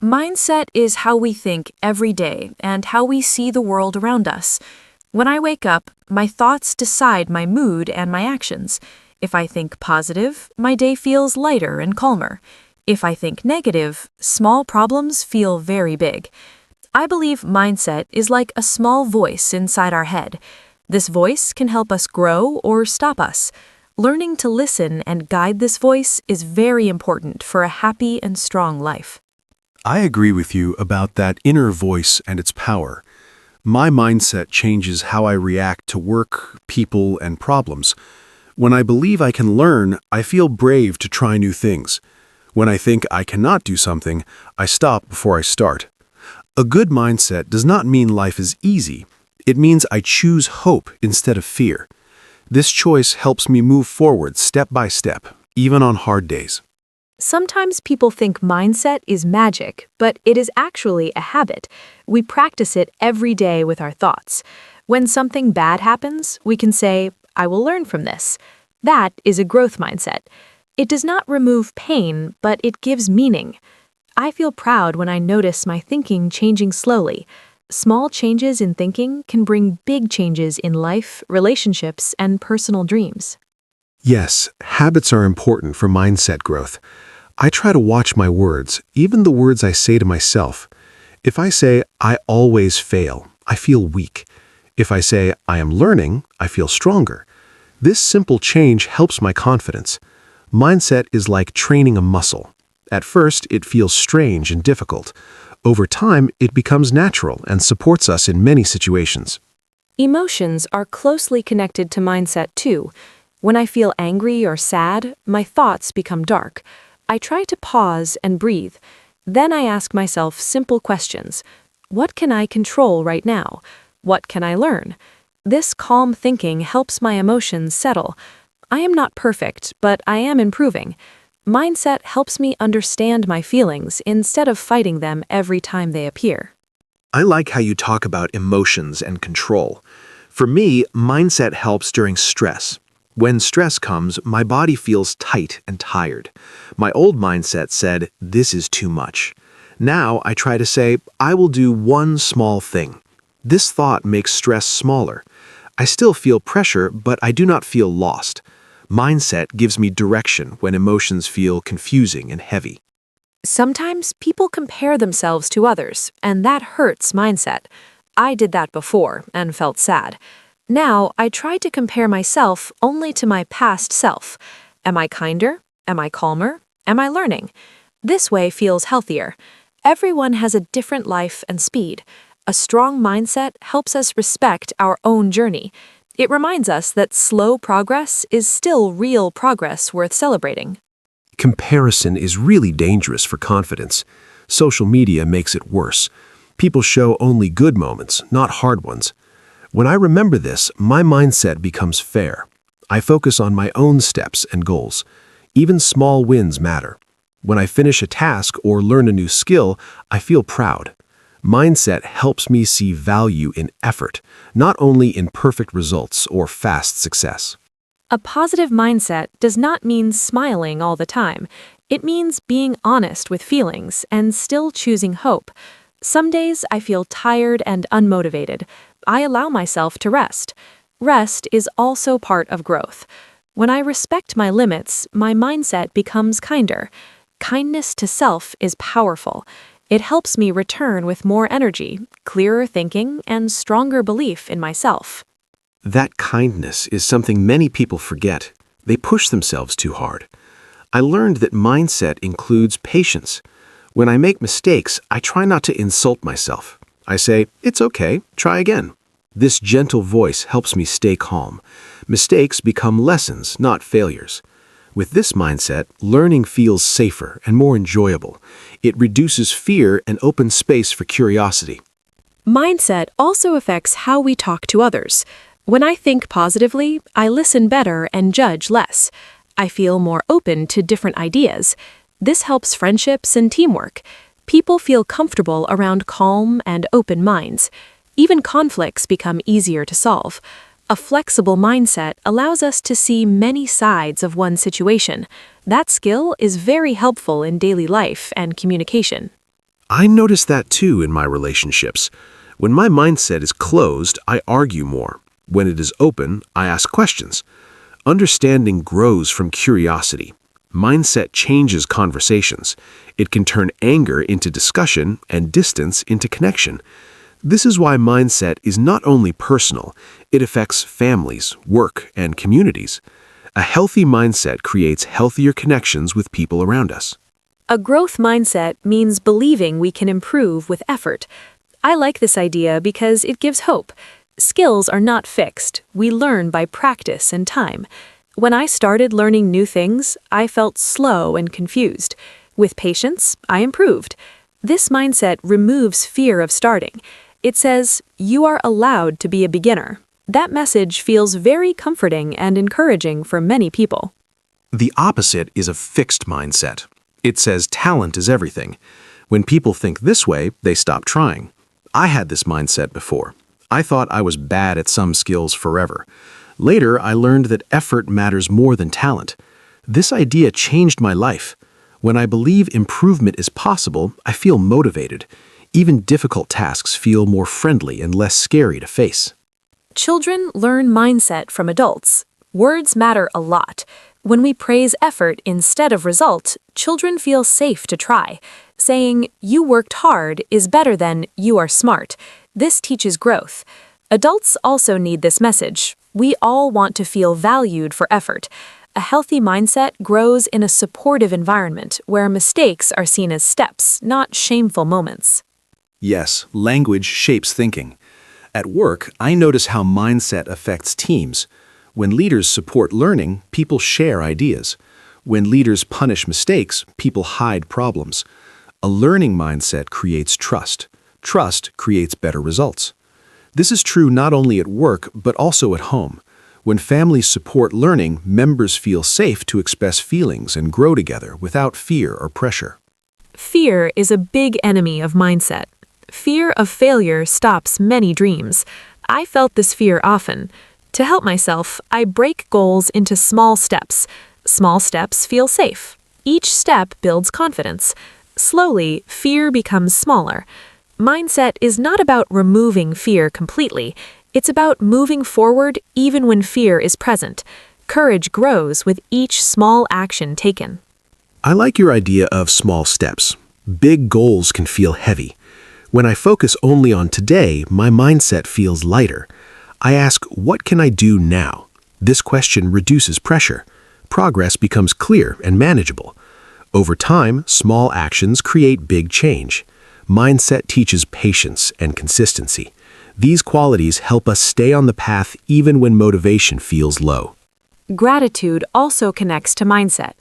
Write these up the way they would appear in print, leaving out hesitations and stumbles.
Mindset is how we think every day and how we see the world around us. When I wake up, my thoughts decide my mood and my actions. If I think positive, my day feels lighter and calmer. If I think negative, small problems feel very big. I believe mindset is like a small voice inside our head. This voice can help us grow or stop us. Learning to listen and guide this voice is very important for a happy and strong life. I agree with you about that inner voice and its power. My mindset changes how I react to work, people, and problems. When I believe I can learn, I feel brave to try new things. When I think I cannot do something, I stop before I start. A good mindset does not mean life is easy. It means I choose hope instead of fear. This choice helps me move forward step by step, even on hard days. Sometimes people think mindset is magic, but it is actually a habit. We practice it every day with our thoughts. When something bad happens, we can say, I will learn from this. That is a growth mindset. It does not remove pain, but it gives meaning. I feel proud when I notice my thinking changing slowly. Small changes in thinking can bring big changes in life, relationships, and personal dreams. Yes, habits are important for mindset growth. I try to watch my words, even the words I say to myself. If I say, I always fail, I feel weak. If I say, I am learning, I feel stronger. This simple change helps my confidence. Mindset is like training a muscle. At first, it feels strange and difficult. Over time, it becomes natural and supports us in many situations. Emotions are closely connected to mindset too. When I feel angry or sad, my thoughts become dark. I try to pause and breathe. Then I ask myself simple questions. What can I control right now? What can I learn? This calm thinking helps my emotions settle. I am not perfect, but I am improving. Mindset helps me understand my feelings instead of fighting them every time they appear. I like how you talk about emotions and control. For me, mindset helps during stress. When stress comes, my body feels tight and tired. My old mindset said, this is too much. Now I try to say, I will do one small thing. This thought makes stress smaller. I still feel pressure, but I do not feel lost. Mindset gives me direction when emotions feel confusing and heavy. Sometimes people compare themselves to others, and that hurts mindset. I did that before and felt sad. Now, I try to compare myself only to my past self. Am I kinder? Am I calmer? Am I learning? This way feels healthier. Everyone has a different life and speed. A strong mindset helps us respect our own journey. It reminds us that slow progress is still real progress worth celebrating. Comparison is really dangerous for confidence. Social media makes it worse. People show only good moments, not hard ones. When I remember this, my mindset becomes fair. I focus on my own steps and goals. Even small wins matter. When I finish a task or learn a new skill, I feel proud. Mindset helps me see value in effort, not only in perfect results or fast success. A positive mindset does not mean smiling all the time. It means being honest with feelings and still choosing hope. Some days I feel tired and unmotivated. I allow myself to rest. Rest is also part of growth. When I respect my limits, my mindset becomes kinder. Kindness to self is powerful. It helps me return with more energy, clearer thinking, and stronger belief in myself. That kindness is something many people forget. They push themselves too hard. I learned that mindset includes patience. When I make mistakes, I try not to insult myself. I say, it's okay, try again. This gentle voice helps me stay calm. Mistakes become lessons, not failures. With this mindset, learning feels safer and more enjoyable. It reduces fear and opens space for curiosity. Mindset also affects how we talk to others. When I think positively, I listen better and judge less. I feel more open to different ideas. This helps friendships and teamwork. People feel comfortable around calm and open minds. Even conflicts become easier to solve. A flexible mindset allows us to see many sides of one situation. That skill is very helpful in daily life and communication. I notice that too in my relationships. When my mindset is closed, I argue more. When it is open, I ask questions. Understanding grows from curiosity. Mindset changes conversations. It can turn anger into discussion and distance into connection. This is why mindset is not only personal, it affects families, work, and communities. A healthy mindset creates healthier connections with people around us. A growth mindset means believing we can improve with effort. I like this idea because it gives hope. Skills are not fixed. We learn by practice and time. When I started learning new things, I felt slow and confused. With patience, I improved. This mindset removes fear of starting. It says, you are allowed to be a beginner. That message feels very comforting and encouraging for many people. The opposite is a fixed mindset. It says talent is everything. When people think this way, they stop trying. I had this mindset before. I thought I was bad at some skills forever. Later, I learned that effort matters more than talent. This idea changed my life. When I believe improvement is possible, I feel motivated. Even difficult tasks feel more friendly and less scary to face. Children learn mindset from adults. Words matter a lot. When we praise effort instead of result, children feel safe to try. Saying, you worked hard is better than you are smart. This teaches growth. Adults also need this message. We all want to feel valued for effort. A healthy mindset grows in a supportive environment where mistakes are seen as steps, not shameful moments. Yes, language shapes thinking. At work, I notice how mindset affects teams. When leaders support learning, people share ideas. When leaders punish mistakes, people hide problems. A learning mindset creates trust. Trust creates better results. This is true not only at work, but also at home. When families support learning, members feel safe to express feelings and grow together without fear or pressure. Fear is a big enemy of mindset. Fear of failure stops many dreams. I felt this fear often. To help myself, I break goals into small steps. Small steps feel safe. Each step builds confidence. Slowly, fear becomes smaller. Mindset is not about removing fear completely. It's about moving forward even when fear is present. Courage grows with each small action taken. I like your idea of small steps. Big goals can feel heavy. When I focus only on today, my mindset feels lighter. I ask, what can I do now? This question reduces pressure. Progress becomes clear and manageable. Over time, small actions create big change. Mindset teaches patience and consistency. These qualities help us stay on the path even when motivation feels low. Gratitude also connects to mindset.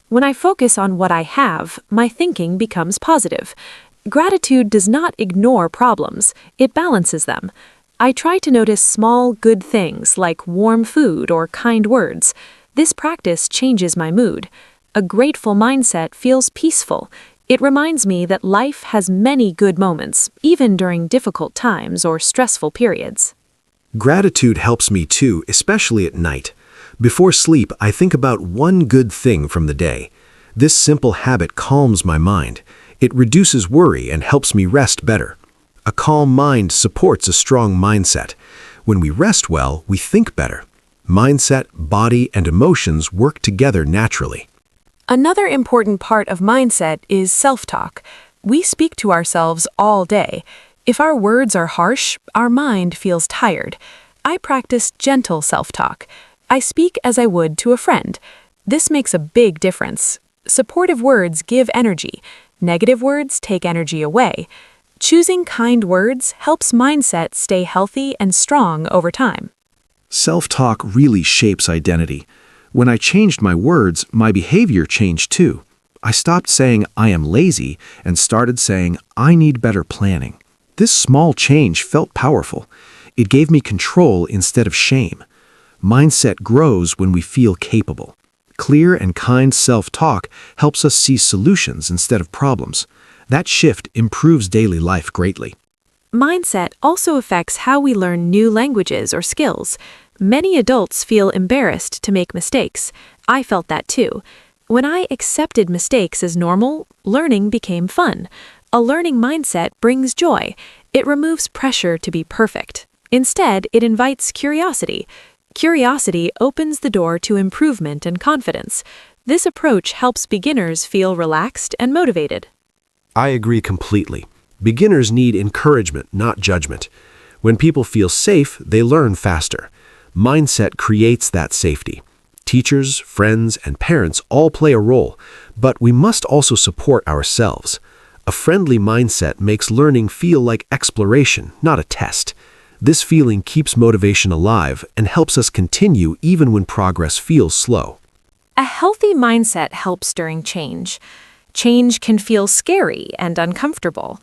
When I focus on what I have, my thinking becomes positive. Gratitude does not ignore problems, it balances them. I try to notice small, good things like warm food or kind words. This practice changes my mood. A grateful mindset feels peaceful. It reminds me that life has many good moments, even during difficult times or stressful periods. Gratitude helps me too, especially at night. Before sleep, I think about one good thing from the day. This simple habit calms my mind. It reduces worry and helps me rest better. A calm mind supports a strong mindset. When we rest well, we think better. Mindset, body, and emotions work together naturally. Another important part of mindset is self-talk. We speak to ourselves all day. If our words are harsh, our mind feels tired. I practice gentle self-talk. I speak as I would to a friend. This makes a big difference. Supportive words give energy. Negative words take energy away. Choosing kind words helps mindset stay healthy and strong over time. Self-talk really shapes identity. When I changed my words, my behavior changed too. I stopped saying I am lazy and started saying I need better planning. This small change felt powerful. It gave me control instead of shame. Mindset grows when we feel capable. Clear and kind self-talk helps us see solutions instead of problems. That shift improves daily life greatly. Mindset also affects how we learn new languages or skills. Many adults feel embarrassed to make mistakes. I felt that too. When I accepted mistakes as normal, learning became fun. A learning mindset brings joy. It removes pressure to be perfect. Instead, it invites curiosity. Curiosity opens the door to improvement and confidence. This approach helps beginners feel relaxed and motivated. I agree completely. Beginners need encouragement, not judgment. When people feel safe, they learn faster. Mindset creates that safety. Teachers, friends, and parents all play a role, but we must also support ourselves. A friendly mindset makes learning feel like exploration, not a test. This feeling keeps motivation alive and helps us continue even when progress feels slow. A healthy mindset helps during change. Change can feel scary and uncomfortable.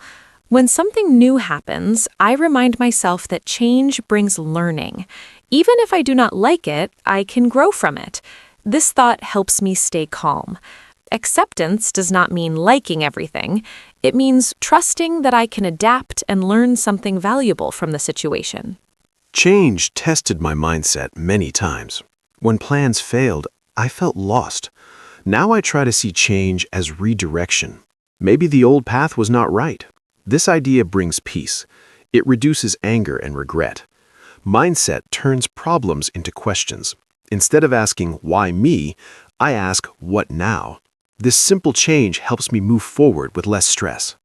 When something new happens, I remind myself that change brings learning. Even if I do not like it, I can grow from it. This thought helps me stay calm. Acceptance does not mean liking everything. It means trusting that I can adapt and learn something valuable from the situation. Change tested my mindset many times. When plans failed, I felt lost. Now I try to see change as redirection. Maybe the old path was not right. This idea brings peace. It reduces anger and regret. Mindset turns problems into questions. Instead of asking, why me, I ask, what now? This simple change helps me move forward with less stress.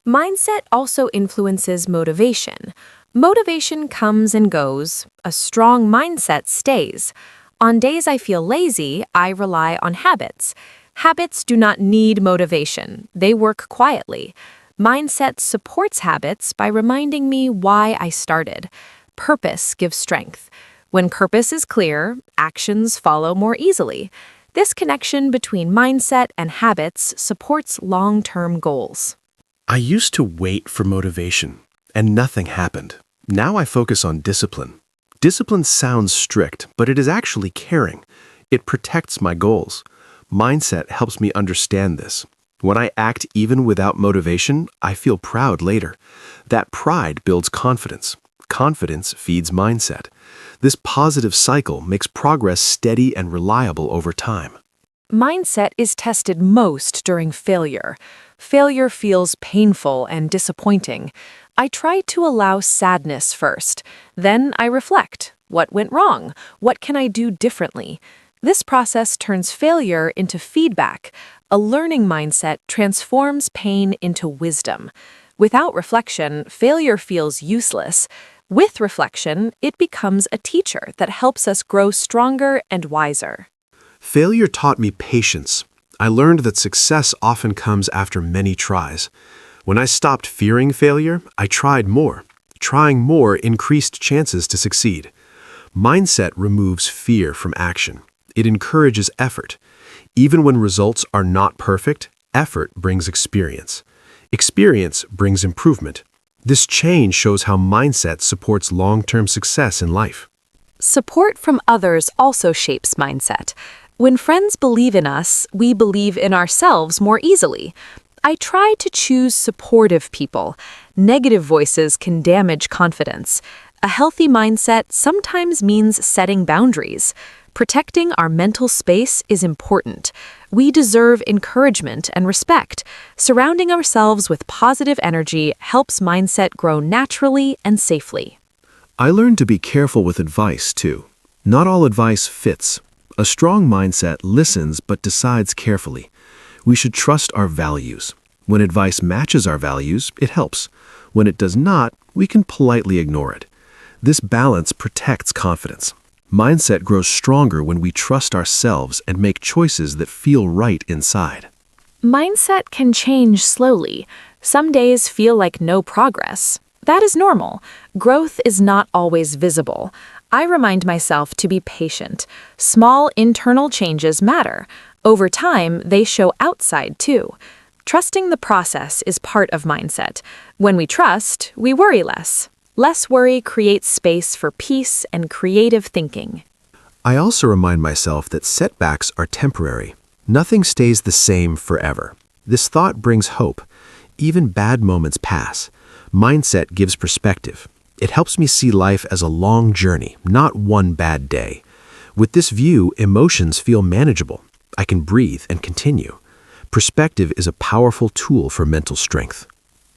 Mindset also influences motivation. Motivation comes and goes. A strong mindset stays. On days I feel lazy, I rely on habits. Habits do not need motivation. They work quietly. Mindset supports habits by reminding me why I started. Purpose gives strength. When purpose is clear, actions follow more easily. This connection between mindset and habits supports long-term goals. I used to wait for motivation, and nothing happened. Now I focus on discipline. Discipline sounds strict, but it is actually caring. It protects my goals. Mindset helps me understand this. When I act even without motivation, I feel proud later. That pride builds confidence. Confidence feeds mindset. This positive cycle makes progress steady and reliable over time. Mindset is tested most during failure. Failure feels painful and disappointing. I try to allow sadness first. Then I reflect. What went wrong? What can I do differently? This process turns failure into feedback. A learning mindset transforms pain into wisdom. Without reflection, failure feels useless. With reflection, it becomes a teacher that helps us grow stronger and wiser. Failure taught me patience. I learned that success often comes after many tries. When I stopped fearing failure, I tried more. Trying more increased chances to succeed. Mindset removes fear from action. It encourages effort. Even when results are not perfect, effort brings experience. Experience brings improvement. This change shows how mindset supports long-term success in life. Support from others also shapes mindset. When friends believe in us, we believe in ourselves more easily. I try to choose supportive people. Negative voices can damage confidence. A healthy mindset sometimes means setting boundaries. Protecting our mental space is important. We deserve encouragement and respect. Surrounding ourselves with positive energy helps mindset grow naturally and safely. I learned to be careful with advice, too. Not all advice fits. A strong mindset listens but decides carefully. We should trust our values. When advice matches our values, it helps. When it does not, we can politely ignore it. This balance protects confidence. Mindset grows stronger when we trust ourselves and make choices that feel right inside. Mindset can change slowly. Some days feel like no progress. That is normal. Growth is not always visible. I remind myself to be patient. Small internal changes matter. Over time, they show outside too. Trusting the process is part of mindset. When we trust, we worry less. Less worry creates space for peace and creative thinking. I also remind myself that setbacks are temporary. Nothing stays the same forever. This thought brings hope. Even bad moments pass. Mindset gives perspective. It helps me see life as a long journey, not one bad day. With this view, emotions feel manageable. I can breathe and continue. Perspective is a powerful tool for mental strength.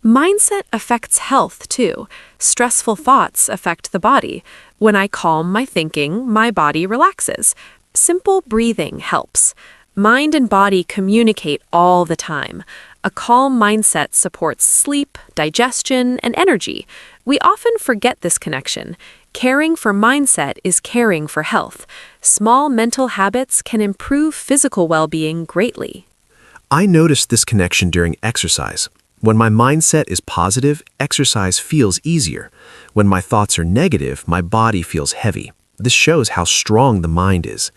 Mindset affects health too. Stressful thoughts affect the body. When I calm my thinking, my body relaxes. Simple breathing helps. Mind and body communicate all the time. A calm mindset supports sleep, digestion, and energy. We often forget this connection. Caring for mindset is caring for health. Small mental habits can improve physical well-being greatly. I noticed this connection during exercise. When my mindset is positive, exercise feels easier. When my thoughts are negative, my body feels heavy. This shows how strong the mind is.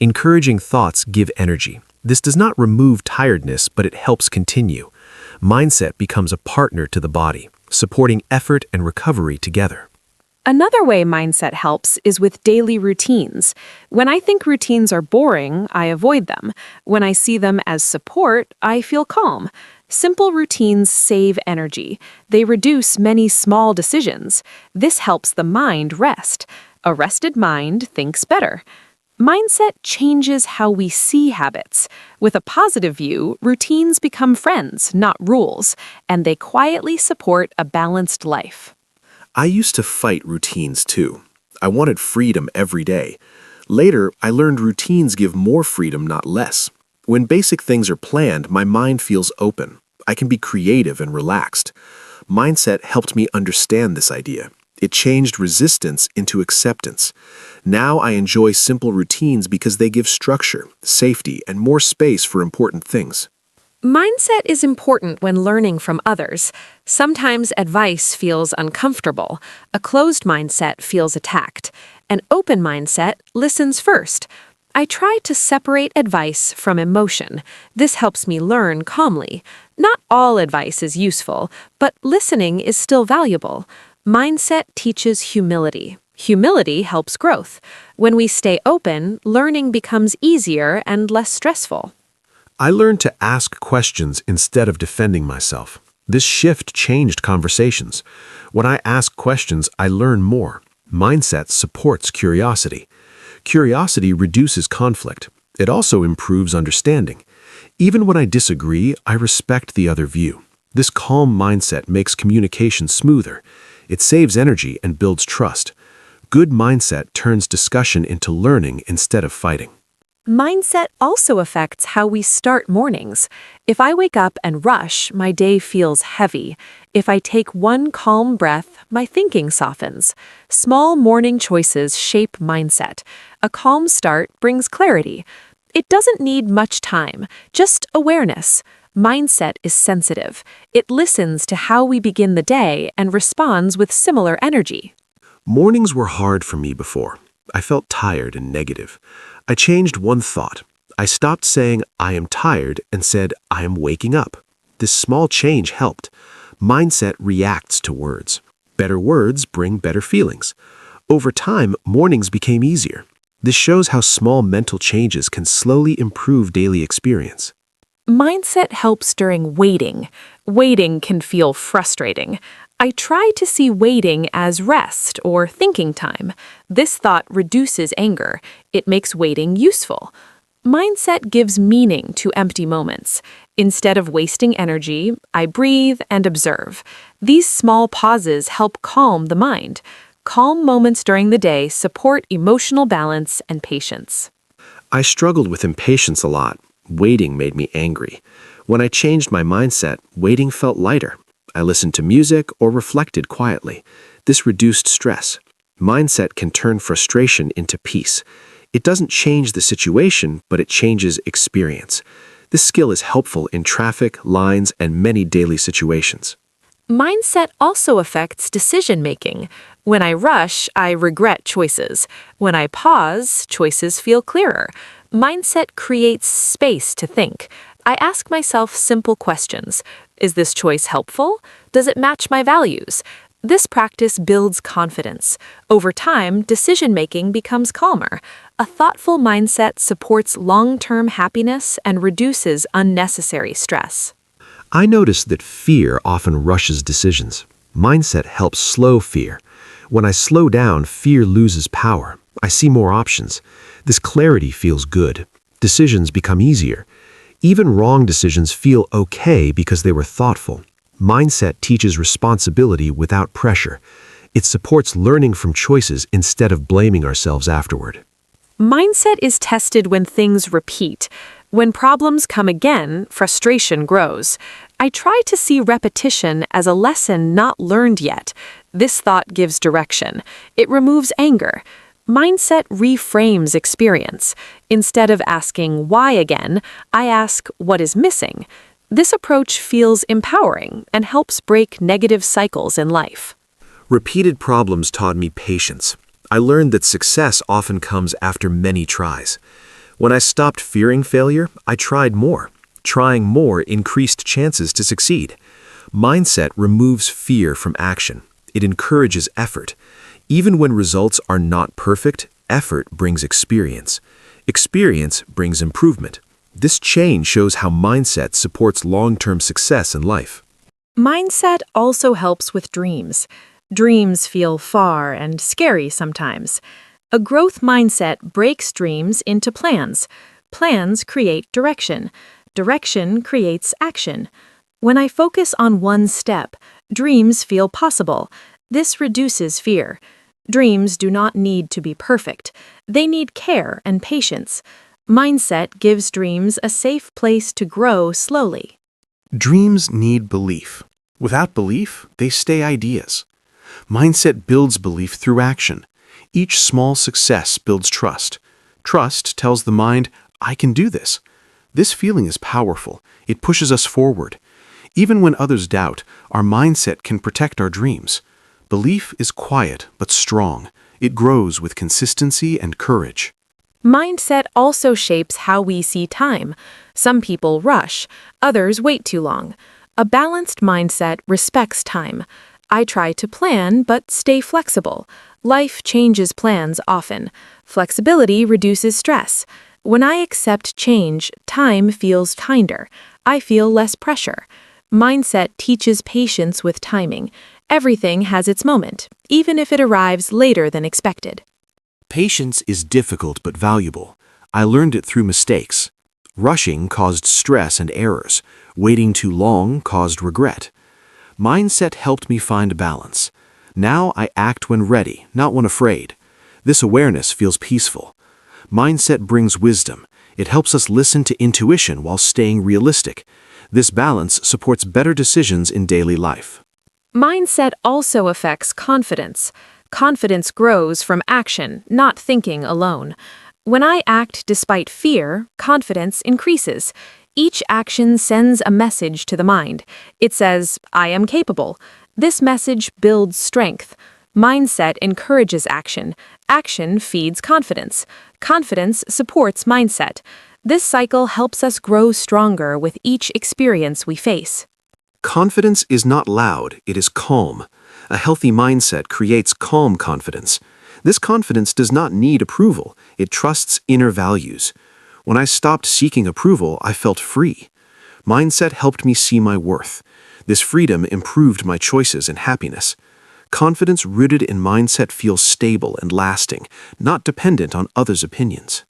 Encouraging thoughts give energy. This does not remove tiredness, but it helps continue. Mindset becomes a partner to the body, supporting effort and recovery together. Another way mindset helps is with daily routines. When I think routines are boring, I avoid them. When I see them as support, I feel calm. Simple routines save energy. They reduce many small decisions. This helps the mind rest. A rested mind thinks better. Mindset changes how we see habits. With a positive view, routines become friends, not rules, and they quietly support a balanced life. I used to fight routines too. I wanted freedom every day. Later, I learned routines give more freedom, not less. When basic things are planned, my mind feels open. I can be creative and relaxed. Mindset helped me understand this idea. It changed resistance into acceptance. Now I enjoy simple routines because they give structure, safety, and more space for important things. Mindset is important when learning from others. Sometimes advice feels uncomfortable. A closed mindset feels attacked. An open mindset listens first. I try to separate advice from emotion. This helps me learn calmly. Not all advice is useful, but listening is still valuable. Mindset teaches humility. Humility helps growth. When we stay open, learning becomes easier and less stressful. I learned to ask questions instead of defending myself. This shift changed conversations. When I ask questions, I learn more. Mindset supports curiosity. Curiosity reduces conflict. It also improves understanding. Even when I disagree, I respect the other view. This calm mindset makes communication smoother. It saves energy and builds trust. Good mindset turns discussion into learning instead of fighting. Mindset also affects how we start mornings. If I wake up and rush, my day feels heavy. If I take one calm breath, my thinking softens. Small morning choices shape mindset. A calm start brings clarity. It doesn't need much time, just awareness. Mindset is sensitive. It listens to how we begin the day and responds with similar energy. Mornings were hard for me before. I felt tired and negative. I changed one thought. I stopped saying, I am tired, and said, I am waking up. This small change helped. Mindset reacts to words. Better words bring better feelings. Over time, mornings became easier. This shows how small mental changes can slowly improve daily experience. Mindset helps during waiting. Waiting can feel frustrating. I try to see waiting as rest or thinking time. This thought reduces anger. It makes waiting useful. Mindset gives meaning to empty moments. Instead of wasting energy, I breathe and observe. These small pauses help calm the mind. Calm moments during the day support emotional balance and patience. I struggled with impatience a lot. Waiting made me angry. When I changed my mindset, waiting felt lighter. I listened to music or reflected quietly. This reduced stress. Mindset can turn frustration into peace. It doesn't change the situation, but it changes experience. This skill is helpful in traffic, lines, and many daily situations. Mindset also affects decision-making. When I rush, I regret choices. When I pause, choices feel clearer. Mindset creates space to think. I ask myself simple questions. Is this choice helpful? Does it match my values? This practice builds confidence. Over time, decision-making becomes calmer. A thoughtful mindset supports long-term happiness and reduces unnecessary stress. I noticed that fear often rushes decisions. Mindset helps slow fear. When I slow down, fear loses power. I see more options. This clarity feels good. Decisions become easier. Even wrong decisions feel okay because they were thoughtful. Mindset teaches responsibility without pressure. It supports learning from choices instead of blaming ourselves afterward. Mindset is tested when things repeat. When problems come again, frustration grows. I try to see repetition as a lesson not learned yet. This thought gives direction. It removes anger. Mindset reframes experience. Instead of asking why again, I ask what is missing. This approach feels empowering and helps break negative cycles in life. Repeated problems taught me patience. I learned that success often comes after many tries. When I stopped fearing failure, I tried more. Trying more increased chances to succeed. Mindset removes fear from action. It encourages effort. Even when results are not perfect, effort brings experience. Experience brings improvement. This chain shows how mindset supports long-term success in life. Mindset also helps with dreams. Dreams feel far and scary sometimes. A growth mindset breaks dreams into plans. Plans create direction. Direction creates action. When I focus on one step, dreams feel possible. This reduces fear. Dreams do not need to be perfect. They need care and patience. Mindset gives dreams a safe place to grow slowly. Dreams need belief. Without belief, they stay ideas. Mindset builds belief through action. Each small success builds trust. Trust tells the mind, I can do this. This feeling is powerful. It pushes us forward. Even when others doubt, our mindset can protect our dreams. Belief is quiet but strong. It grows with consistency and courage. Mindset also shapes how we see time. Some people rush, others wait too long. A balanced mindset respects time. I try to plan but stay flexible. Life changes plans often. Flexibility reduces stress. When I accept change, time feels kinder. I feel less pressure. Mindset teaches patience with timing. Everything has its moment, even if it arrives later than expected. Patience is difficult but valuable. I learned it through mistakes. Rushing caused stress and errors. Waiting too long caused regret. Mindset helped me find balance. Now I act when ready, not when afraid. This awareness feels peaceful. Mindset brings wisdom. It helps us listen to intuition while staying realistic. This balance supports better decisions in daily life. Mindset also affects confidence. Confidence grows from action, not thinking alone. When I act despite fear, confidence increases. Each action sends a message to the mind. It says, I am capable. This message builds strength. Mindset encourages action. Action feeds confidence. Confidence supports mindset. This cycle helps us grow stronger with each experience we face. Confidence is not loud, it is calm. A healthy mindset creates calm confidence. This confidence does not need approval, it trusts inner values. When I stopped seeking approval, I felt free. Mindset helped me see my worth. This freedom improved my choices and happiness. Confidence rooted in mindset feels stable and lasting, not dependent on others' opinions.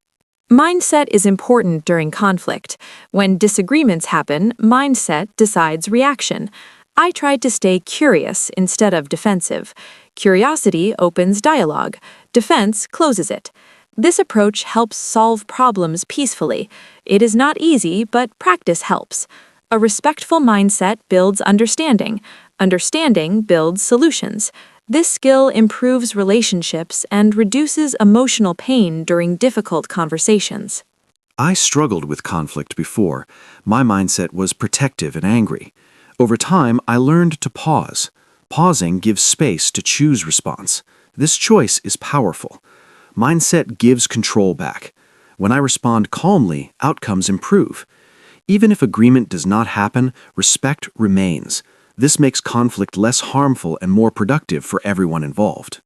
Mindset is important during conflict. When disagreements happen, mindset decides reaction. I tried to stay curious instead of defensive. Curiosity opens dialogue. Defense closes it. This approach helps solve problems peacefully. It is not easy, but practice helps. A respectful mindset builds understanding. Understanding builds solutions. This skill improves relationships and reduces emotional pain during difficult conversations. I struggled with conflict before. My mindset was protective and angry. Over time, I learned to pause. Pausing gives space to choose response. This choice is powerful. Mindset gives control back. When I respond calmly, outcomes improve. Even if agreement does not happen, respect remains. This makes conflict less harmful and more productive for everyone involved.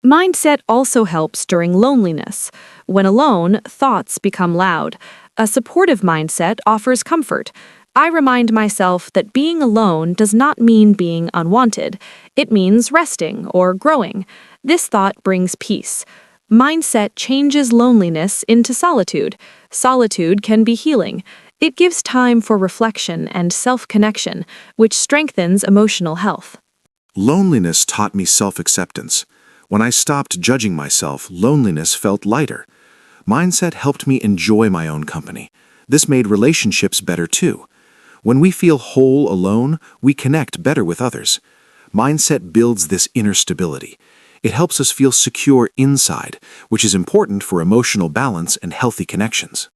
Mindset also helps during loneliness. When alone, thoughts become loud. A supportive mindset offers comfort. I remind myself that being alone does not mean being unwanted. It means resting or growing. This thought brings peace. Mindset changes loneliness into solitude. Solitude can be healing. It gives time for reflection and self-connection, which strengthens emotional health. Loneliness taught me self-acceptance. When I stopped judging myself, loneliness felt lighter. Mindset helped me enjoy my own company. This made relationships better too. When we feel whole alone, we connect better with others. Mindset builds this inner stability. It helps us feel secure inside, which is important for emotional balance and healthy connections.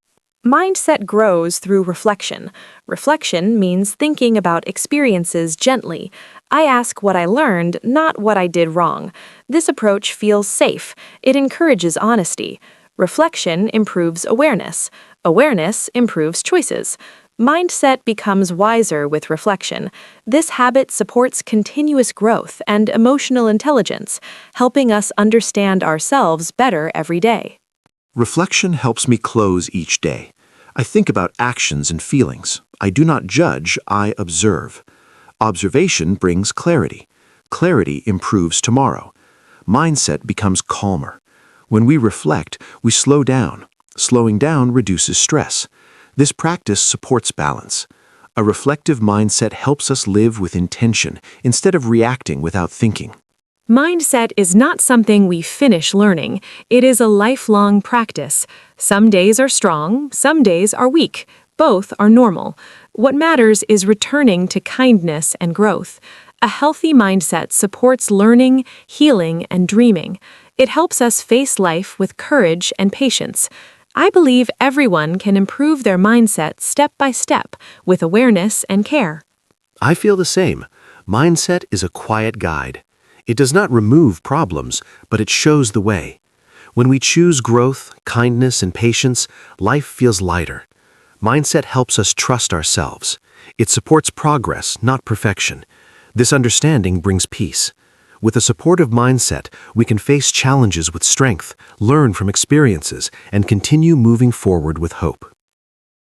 Mindset grows through reflection. Reflection means thinking about experiences gently. I ask what I learned, not what I did wrong. This approach feels safe. It encourages honesty. Reflection improves awareness. Awareness improves choices. Mindset becomes wiser with reflection. This habit supports continuous growth and emotional intelligence, helping us understand ourselves better every day. Reflection helps me close each day. I think about actions and feelings. I do not judge, I observe. Observation brings clarity. Clarity improves tomorrow. Mindset becomes calmer. When we reflect, we slow down. Slowing down reduces stress. This practice supports balance. A reflective mindset helps us live with intention instead of reacting without thinking. Mindset is not something we finish learning. It is a lifelong practice. Some days are strong, some days are weak. Both are normal. What matters is returning to kindness and growth. A healthy mindset supports learning, healing, and dreaming. It helps us face life with courage and patience. I believe everyone can improve their mindset step by step with awareness and care. I feel the same. Mindset is a quiet guide. It does not remove problems, but it shows the way. When we choose growth, kindness, and patience, life feels lighter. Mindset helps us trust ourselves. It supports progress, not perfection. This understanding brings peace. With a supportive mindset, we can face challenges with strength, learn from experiences, and continue moving forward with hope.